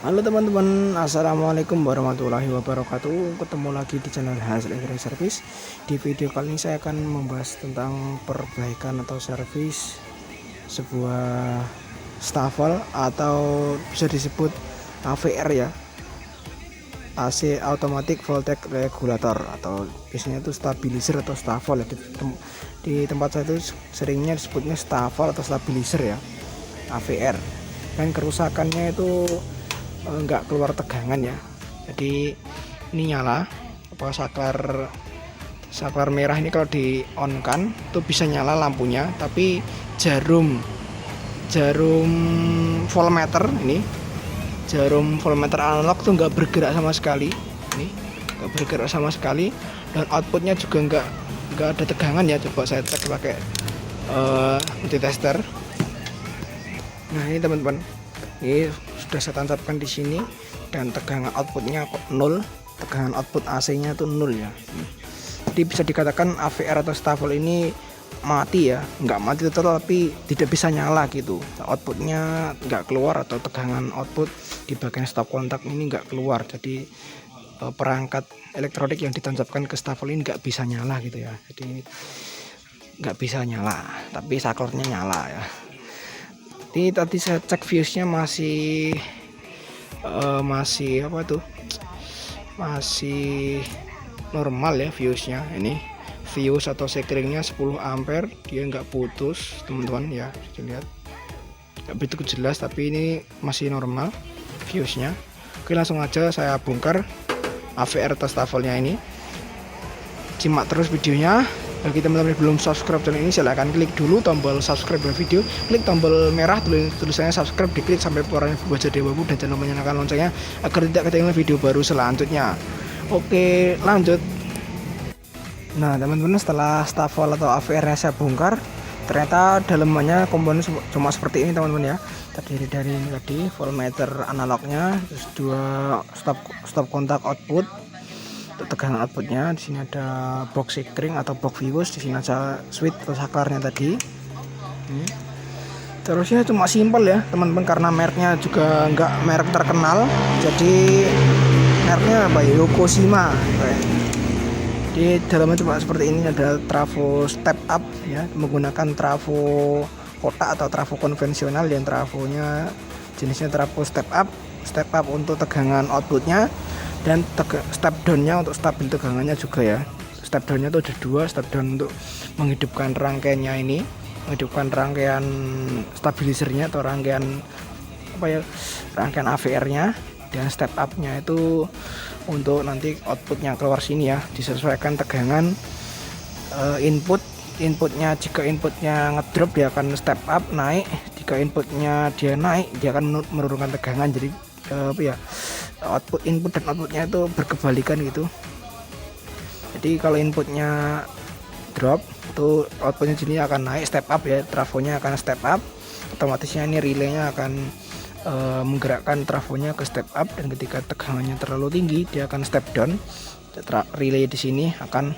Halo teman-teman, assalamualaikum warahmatullahi wabarakatuh. Ketemu lagi di channel Hasil Elektrik Service. Di video kali ini saya akan membahas tentang perbaikan atau servis sebuah stafel atau bisa disebut AVR ya, AC Automatic Voltage Regulator, atau biasanya itu stabilizer atau stafel ya. Di tempat saya itu seringnya disebutnya stafel atau stabilizer ya, AVR. Dan kerusakannya itu nggak keluar tegangan ya, jadi ini nyala apa saklar merah ini kalau di on kan tuh bisa nyala lampunya, tapi jarum voltmeter ini, jarum voltmeter analog tuh nggak bergerak sama sekali. Ini nggak bergerak sama sekali, dan outputnya juga nggak ada tegangan ya. Coba saya cek pakai multitester. Nah ini teman-teman, ini sudah saya tancapkan di sini, dan tegangan outputnya kok nol, tegangan output AC-nya itu nol ya. Jadi bisa dikatakan AVR atau stafel ini mati ya, nggak mati tetapi tidak bisa nyala gitu. Outputnya nggak keluar, atau tegangan output di bagian stop kontak ini nggak keluar. Jadi perangkat elektronik yang ditancapkan ke stafel ini nggak bisa nyala gitu ya. Jadi nggak bisa nyala, tapi saklarnya nyala ya. Ini tadi saya cek fuse-nya masih apa tuh, masih normal ya fuse-nya. Ini fuse atau sekringnya 10 ampere, dia nggak putus teman-teman ya, lihat nggak begitu jelas, tapi ini masih normal fuse-nya. Oke, langsung aja saya bongkar AVR atau stafelnya ini. Simak terus videonya. Bagi teman-teman yang belum subscribe channel ini, silahkan klik dulu tombol subscribe di video, klik tombol merah tulisannya subscribe, diklik sampai warnanya berubah jadi abu, dan jangan lupa nyalakan loncengnya agar tidak ketinggalan video baru selanjutnya. Oke, lanjut. Nah teman-teman, setelah stafel atau AVR nya saya bongkar, ternyata dalamannya komponen cuma seperti ini teman-teman ya. Terdiri dari ini tadi, voltmeter analognya, terus dua stop kontak output untuk tegangan outputnya. Di sini ada box sekring atau box fuse, di sini ada switch atau saklarnya tadi. Terusnya cuma simpel ya teman-teman, karena mereknya juga nggak merek terkenal, jadi mereknya apa ya, Yokoshima. Di dalamnya cuma seperti ini, ada trafo step up ya, menggunakan trafo kotak atau trafo konvensional, yang trafonya jenisnya trafo step up untuk tegangan outputnya, dan step downnya untuk stabil tegangannya juga ya. Step downnya itu ada dua, step down untuk menghidupkan rangkaiannya ini, menghidupkan rangkaian stabilizernya atau rangkaian apa ya, rangkaian AVR-nya, dan step up-nya itu untuk nanti outputnya keluar sini ya, disesuaikan tegangan inputnya. Jika inputnya ngedrop, dia akan step up naik, jika inputnya dia naik, dia akan menurunkan tegangan. Jadi apa ya, output input dan outputnya itu berkebalikan gitu. Jadi kalau inputnya drop, itu outputnya sini akan naik, step up ya, trafonya akan step up, otomatisnya ini relaynya akan menggerakkan trafonya ke step up, dan ketika tegangannya terlalu tinggi dia akan step down. Relay di sini akan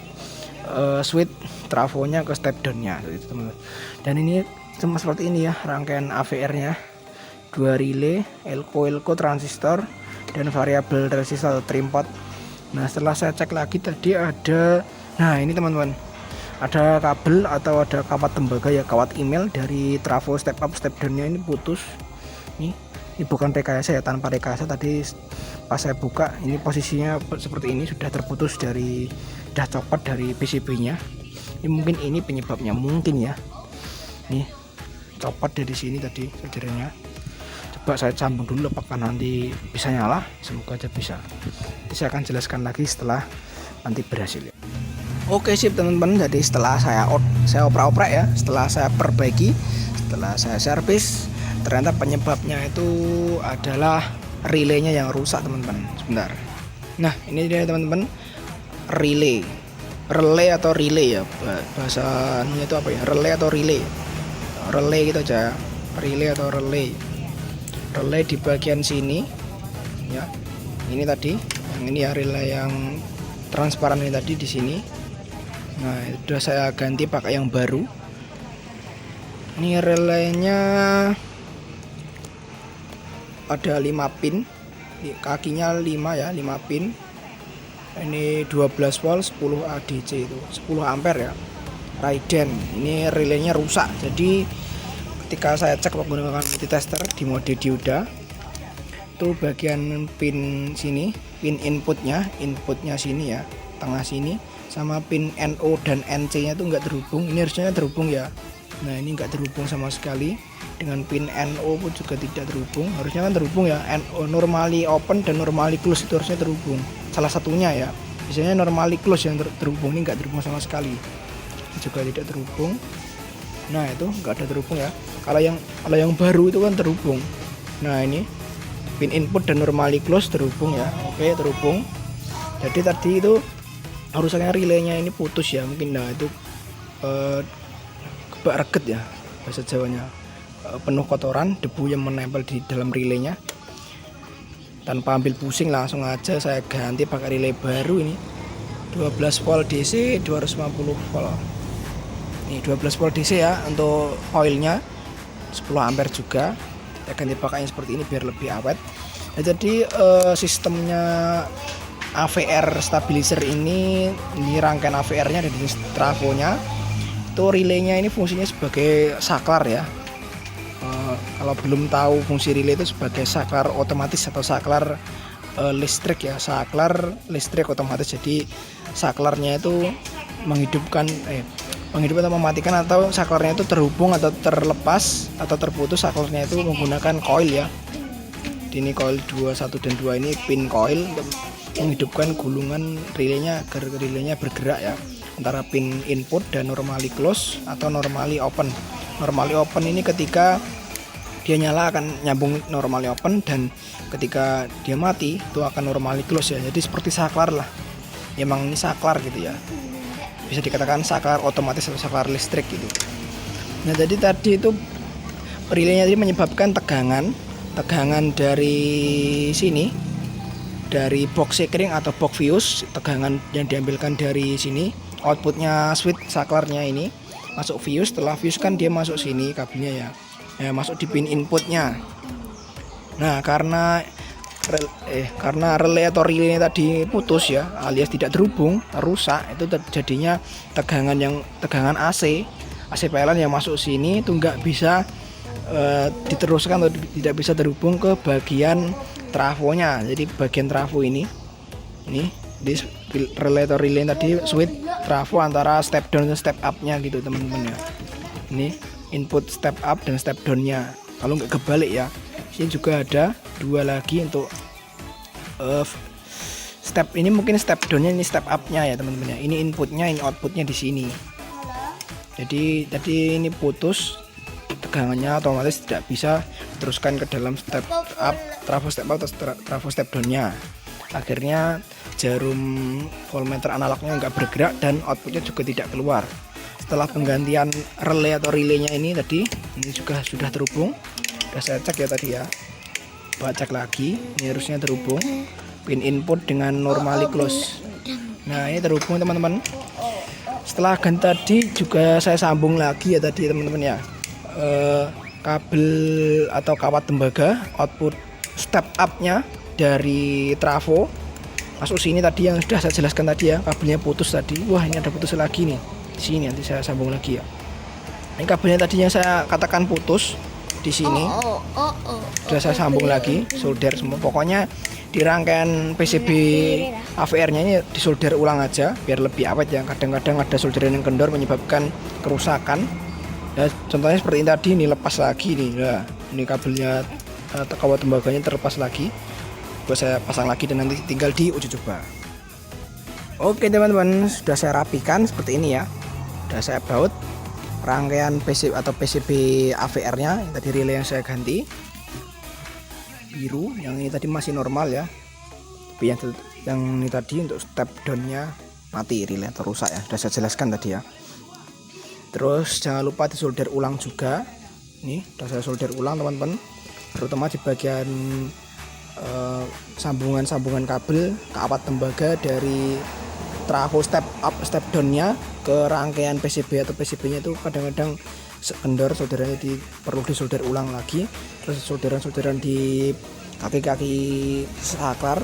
switch trafonya ke step downnya gitu teman-teman. Dan ini cuma seperti ini ya rangkaian AVR-nya, dua relay, elko transistor, dan variabel resistor atau trimpot. Nah setelah saya cek lagi tadi ada, nah ini teman-teman, ada kabel atau ada kawat tembaga ya, kawat email dari trafo step up step downnya ini putus. Ini bukan rekayasa ya, tanpa rekayasa tadi pas saya buka ini posisinya seperti ini, sudah terputus dari, sudah copot dari PCB-nya. Ini mungkin ini penyebabnya mungkin ya. Nih copot dari sini tadi solderannya. Coba saya sambung dulu apakah nanti bisa nyala, semoga aja bisa. Nanti saya akan jelaskan lagi setelah nanti berhasil ya. Oke sip teman-teman, jadi setelah saya oprek ya, setelah saya perbaiki, setelah saya servis, ternyata penyebabnya itu adalah relaynya yang rusak teman-teman. Sebentar. Nah ini dia teman-teman, relay atau relay ya, bahasanya itu apa ya, relay atau relay gitu aja, relay atau relay di bagian sini ya. Ini tadi yang ini ya, relay yang transparan ini tadi di sini. Nah sudah saya ganti pakai yang baru. Ini relaynya ada 5 pin kakinya 5 ya, 5 pin. Ini 12 volt 10 ADC itu 10 ampere ya, Raiden. Ini relaynya rusak, jadi ketika saya cek menggunakan multitester di mode dioda itu bagian pin sini, pin inputnya sini ya, tengah sini, sama pin NO dan NC nya itu enggak terhubung. Ini harusnya terhubung ya, nah ini enggak terhubung sama sekali. Dengan pin NO pun juga tidak terhubung, harusnya kan terhubung ya, NO normally open dan normally close itu harusnya terhubung, salah satunya ya. Biasanya normally close yang terhubung, ini enggak terhubung sama sekali, ini juga tidak terhubung. Nah itu enggak ada terhubung ya. Kalau yang baru itu kan terhubung. Nah ini pin input dan normally close terhubung ya, oke terhubung. Jadi tadi itu harusnya relaynya ini putus ya mungkin. Nah itu kebak reget ya bahasa Jawanya, penuh kotoran, debu yang menempel di dalam relaynya. Tanpa ambil pusing langsung aja saya ganti pakai relay baru ini, 12 volt DC 250 volt. Ini 12 volt DC ya untuk coilnya, 10 ampere juga. Saya ganti pakainya seperti ini biar lebih awet. Nah, jadi sistemnya AVR stabilizer ini rangkaian AVR-nya ada di trafonya. Itu relaynya ini fungsinya sebagai saklar ya. Kalau belum tahu fungsi relay itu sebagai saklar otomatis atau saklar listrik ya, saklar listrik otomatis. Jadi saklarnya itu menghidupkan atau mematikan, atau saklarnya itu terhubung atau terlepas atau terputus saklarnya itu menggunakan coil ya. Ini coil 2, 1 dan 2 ini pin coil untuk menghidupkan gulungan relaynya agar relaynya bergerak ya, antara pin input dan normally close atau normally open. Normally open ini ketika dia nyala akan nyambung normally open, dan ketika dia mati itu akan normally close ya. Jadi seperti saklar lah, emang ini saklar gitu ya, bisa dikatakan saklar otomatis atau saklar listrik gitu. Nah jadi tadi itu relaynya tadi menyebabkan tegangan dari sini, dari box sekring atau box fuse, tegangan yang diambilkan dari sini, outputnya switch saklarnya ini masuk fuse. Setelah fuse kan dia masuk sini kabelnya ya, masuk di pin inputnya. Nah karena relay atau relay tadi putus ya, alias tidak terhubung, rusak, itu terjadinya tegangan AC PLN yang masuk sini itu nggak bisa diteruskan atau tidak bisa terhubung ke bagian trafonya. Jadi bagian trafo ini di relay atau relay tadi switch trafo antara step down dan step up nya gitu teman-teman ya. Ini input step up dan step down nya, kalau nggak kebalik ya. Ini juga ada 2 lagi untuk step ini, mungkin step down nya ini step up nya ya teman-teman ya. Ini inputnya, ini outputnya di sini. Jadi tadi ini putus tegangannya, otomatis tidak bisa teruskan ke dalam step up, trafo step up atau trafo step down nya. Akhirnya jarum voltmeter analognya nggak bergerak dan outputnya juga tidak keluar. Setelah penggantian relay atau relaynya ini tadi, ini juga sudah terhubung. Sudah saya cek ya tadi ya, coba cek lagi, ini harusnya terhubung pin input dengan normally close. Nah ini terhubung teman-teman. Setelah ganti tadi juga saya sambung lagi ya tadi teman-teman ya, kabel atau kawat tembaga output step up nya dari trafo masuk sini tadi, yang sudah saya jelaskan tadi ya. Kabelnya putus tadi, wah ini ada putus lagi nih di sini, nanti saya sambung lagi ya. Ini kabelnya tadinya saya katakan putus di sini, sudah saya sambung lagi, solder semua. Pokoknya di rangkaian PCB AVR nya ini disolder ulang aja biar lebih awet ya. Kadang-kadang ada solderan yang kendor menyebabkan kerusakan ya, contohnya seperti ini tadi, ini lepas lagi nih. Nah ini kabelnya kawat tembaganya terlepas lagi, buat saya pasang lagi dan nanti tinggal diuji coba. Oke teman-teman, sudah saya rapikan seperti ini ya. Sudah saya baut rangkaian PCB atau PCB AVR nya. Yang tadi relay yang saya ganti biru, yang ini tadi masih normal ya, tapi yang ini tadi untuk step down nya mati, relay atau rusak ya, sudah saya jelaskan tadi ya. Terus jangan lupa disolder ulang juga. Ini sudah saya solder ulang teman-teman, terutama di bagian sambungan kabel kawat tembaga dari trafo step up step down nya ke rangkaian PCB atau PCB nya itu kadang-kadang kendor, solderannya perlu disolder ulang lagi. Terus solderan di kaki-kaki saklar,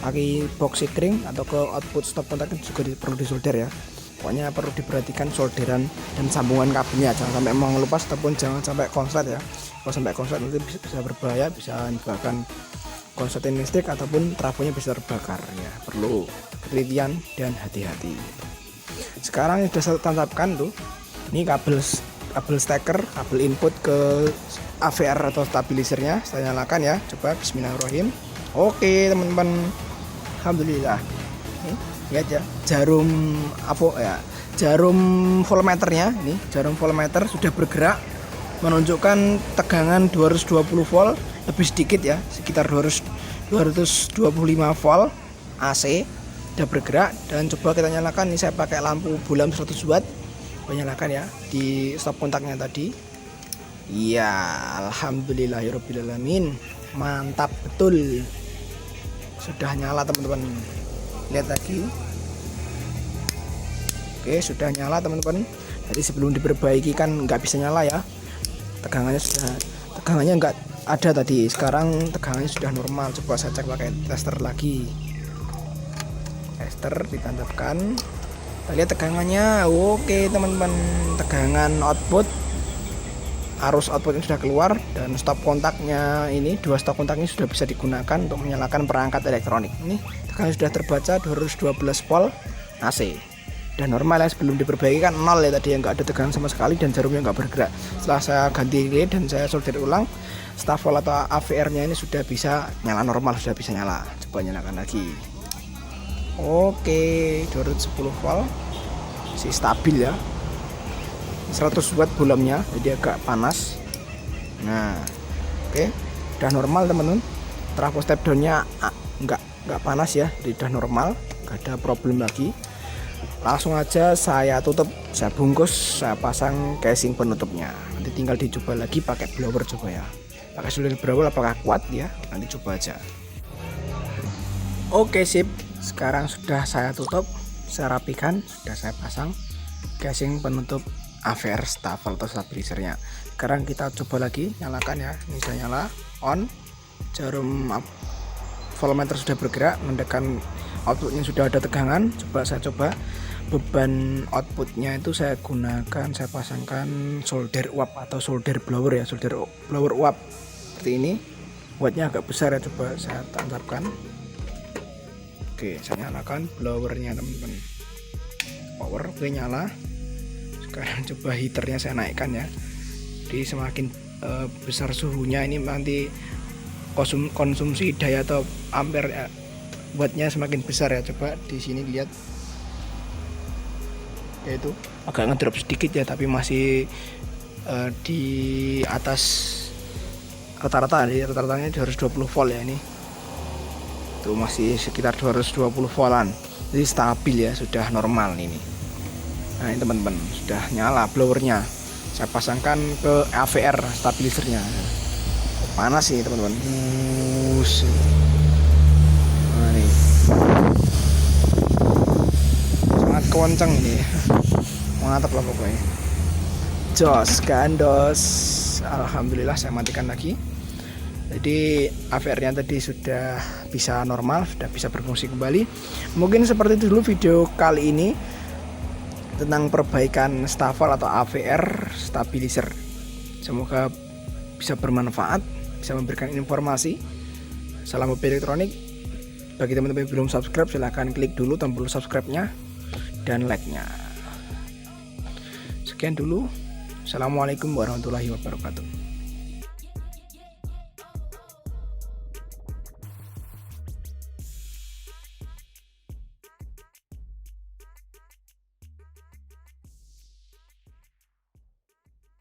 kaki box sikring atau ke output stop kontak juga perlu disolder ya. Pokoknya perlu diperhatikan solderan dan sambungan kabelnya, jangan sampai mengelupas ataupun jangan sampai konslet ya. Kalau sampai konslet nanti bisa berbahaya, bisa menyebabkan konsleting listrik ataupun trafonya bisa terbakar ya. Perlu ketelitian dan hati-hati. Sekarang sudah saya tancapkan tuh, ini kabel steker, kabel input ke AVR atau stabilisernya saya nyalakan ya. Coba bismillahirrahmanirrahim. Oke teman-teman, alhamdulillah. Lihat ya, jarum voltmeternya ini, jarum voltmeter sudah bergerak menunjukkan tegangan 220 volt lebih sedikit ya, sekitar 225 volt AC sudah bergerak. Dan coba kita nyalakan, ini saya pakai lampu bolam 100 watt, menyalakan ya di stop kontaknya tadi. Iya, alhamdulillahirobbilalamin, mantap betul, sudah nyala teman-teman. Lihat lagi, oke sudah nyala teman-teman. Jadi sebelum diperbaiki kan nggak bisa nyala ya, tegangannya nggak ada tadi, sekarang tegangannya sudah normal. Coba saya cek pakai tester lagi, tester ditancapkan, kita lihat tegangannya. Oke teman-teman, tegangan output, arus outputnya sudah keluar, dan stop kontaknya ini, dua stop kontaknya sudah bisa digunakan untuk menyalakan perangkat elektronik. Ini tegangan sudah terbaca 212 volt AC dan normal ya. Sebelum diperbaiki kan 0 ya tadi, yang nggak ada tegangan sama sekali dan jarumnya nggak bergerak. Setelah saya ganti relay dan saya solder ulang, staf volt atau AVR nya ini sudah bisa nyala normal, sudah bisa nyala. Coba nyalakan lagi. Oke, 210 volt, masih stabil ya, 100 watt bolamnya, jadi agak panas. Nah oke, udah normal teman-teman. Trafo step downnya nggak panas ya, jadi udah normal, nggak ada problem lagi. Langsung aja saya tutup, saya bungkus, saya pasang casing penutupnya. Nanti tinggal dicoba lagi pakai blower, coba ya, pakai solder blower apakah kuat ya, nanti coba aja. Oke sip, sekarang sudah saya tutup, saya rapikan, sudah saya pasang casing penutup AVR staf volt atau stabilisernya. Sekarang kita coba lagi, nyalakan ya. Ini sudah nyala, on, jarum voltmeter sudah bergerak, mendekan outputnya sudah ada tegangan. Saya coba beban outputnya itu saya gunakan, saya pasangkan solder uap atau solder blower ya, solder blower uap seperti ini. Wattnya agak besar ya, coba saya tancapkan. Oke, saya nyalakan blowernya teman-teman. Power, oke nyala. Sekarang coba heaternya saya naikkan ya, jadi semakin besar suhunya ini nanti konsumsi daya atau ampere ya, wattnya semakin besar ya. Coba di sini lihat, yaitu agak ngedrop sedikit ya, tapi masih di atas rata-rata, di rata-ratanya 220 volt ya. Ini tuh masih sekitar 220 voltan, jadi stabil ya, sudah normal ini. Nah ini teman-teman, sudah nyala blowernya, saya pasangkan ke AVR stabilisernya. Panas sih teman-teman, nah, nih. Sangat kencang ini, mantap lah pokoknya, jos gandos. Alhamdulillah saya matikan lagi. Jadi AVR nya tadi sudah bisa normal, sudah bisa berfungsi kembali. Mungkin seperti itu dulu video kali ini tentang perbaikan staf volt atau AVR stabilizer. Semoga bisa bermanfaat, bisa memberikan informasi. Salam hobi elektronik. Bagi teman-teman yang belum subscribe, silahkan klik dulu tombol subscribe-nya dan like-nya. Sekian dulu. Assalamualaikum warahmatullahi wabarakatuh.